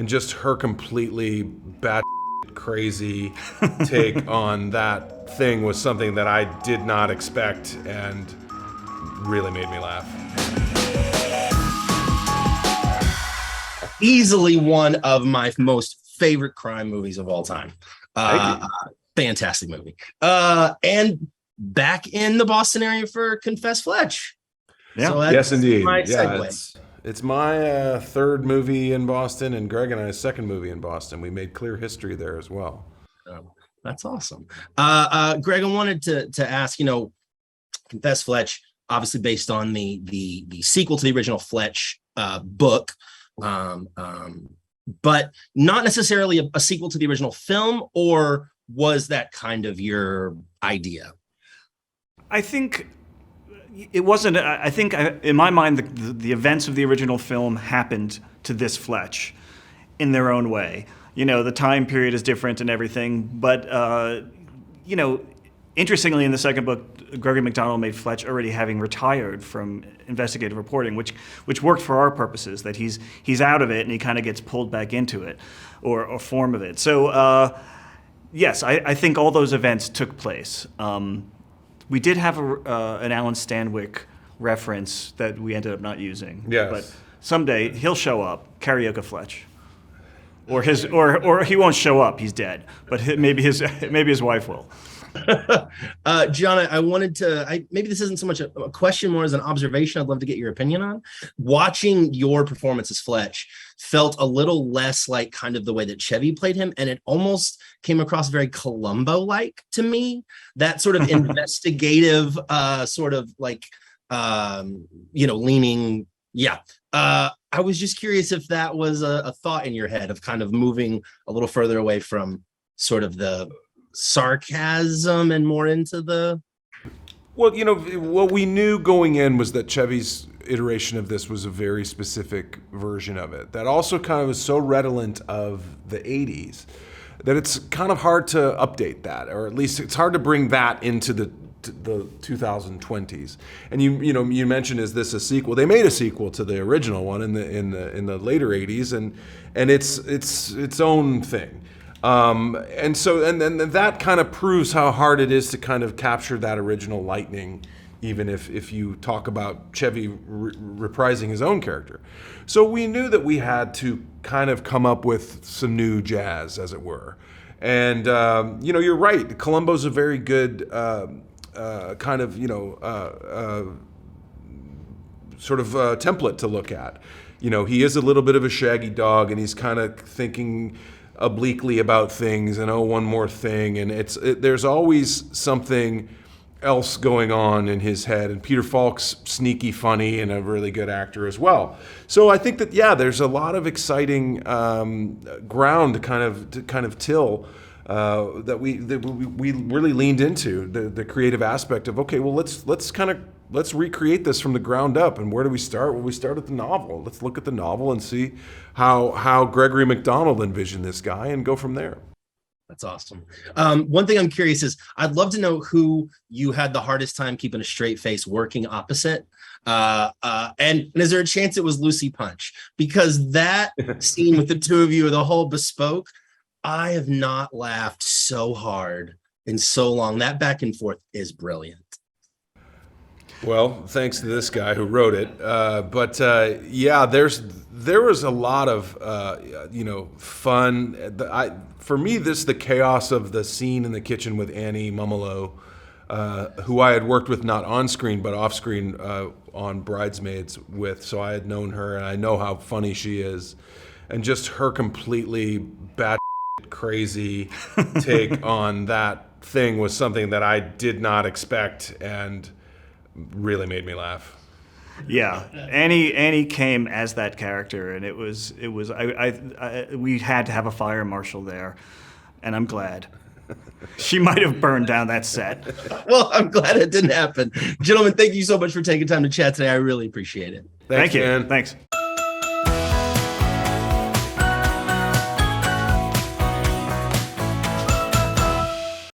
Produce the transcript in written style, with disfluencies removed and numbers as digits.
and just her completely bat crazy take on that thing was something that I did not expect and really made me laugh. Easily one of my most favorite crime movies of all time. Fantastic movie. And back in the Boston area for Confess Fletch. Yeah. So yes, indeed. My yeah, it's my third movie in Boston, and Greg and I's second movie in Boston. We made clear history there as well. That's awesome. Greg, I wanted to ask, Confess Fletch, obviously based on the sequel to the original Fletch book, but not necessarily a sequel to the original film, or was that kind of your idea? I think it wasn't. I think in my mind, the events of the original film happened to this Fletch in their own way. The time period is different and everything, but interestingly, in the second book, Gregory Macdonald made Fletch already having retired from investigative reporting, which worked for our purposes. That he's out of it and he kind of gets pulled back into it, or a form of it. So yes, I think all those events took place. We did have an Alan Stanwyck reference that we ended up not using. Yes. But someday he'll show up, Karaoke Fletch. Or he won't show up, he's dead. But maybe his wife will. John, I wanted to, maybe this isn't so much a question, more as an observation I'd love to get your opinion on. Watching your performance as Fletch felt a little less like kind of the way that Chevy played him, and it almost came across very Columbo-like to me. That sort of investigative, sort of like, leaning, yeah. I was just curious if that was a thought in your head of kind of moving a little further away from sort of the sarcasm and more into the... Well, what we knew going in was that Chevy's iteration of this was a very specific version of it that also kind of was so redolent of the 80s that it's kind of hard to update that, or at least it's hard to bring that into the 2020s. And you mentioned, is this a sequel? They made a sequel to the original one in the later 80s, and it's its own thing. And then that kind of proves how hard it is to kind of capture that original lightning, even if you talk about Chevy reprising his own character. So we knew that we had to kind of come up with some new jazz, as it were. And you're right. Columbo's a very good kind of sort of template to look at. He is a little bit of a shaggy dog, and he's kind of thinking obliquely about things, and one more thing, and there's always something else going on in his head. And Peter Falk's sneaky funny and a really good actor as well. So I think that there's a lot of exciting ground to kind of till that we really leaned into the creative aspect of, okay, well let's recreate this from the ground up. And where do we start? Well, we start at the novel. Let's look at the novel and see how Gregory Macdonald envisioned this guy and go from there. That's awesome. One thing I'm curious is, I'd love to know who you had the hardest time keeping a straight face working opposite. And is there a chance it was Lucy Punch? Because that scene with the two of you, the whole bespoke, I have not laughed so hard in so long. That back and forth is brilliant. Well, thanks to this guy who wrote it. There was a lot of fun. For me, the chaos of the scene in the kitchen with Annie Mumolo, who I had worked with not on screen but off screen on Bridesmaids with, so I had known her and I know how funny she is, and just her completely crazy take on that thing was something that I did not expect and really made me laugh. Yeah, Annie came as that character, and it was we had to have a fire marshal there, and I'm glad. She might have burned down that set. Well, I'm glad it didn't happen. Gentlemen, thank you so much for taking time to chat today. I really appreciate it. Thank you, man. man. Thanks.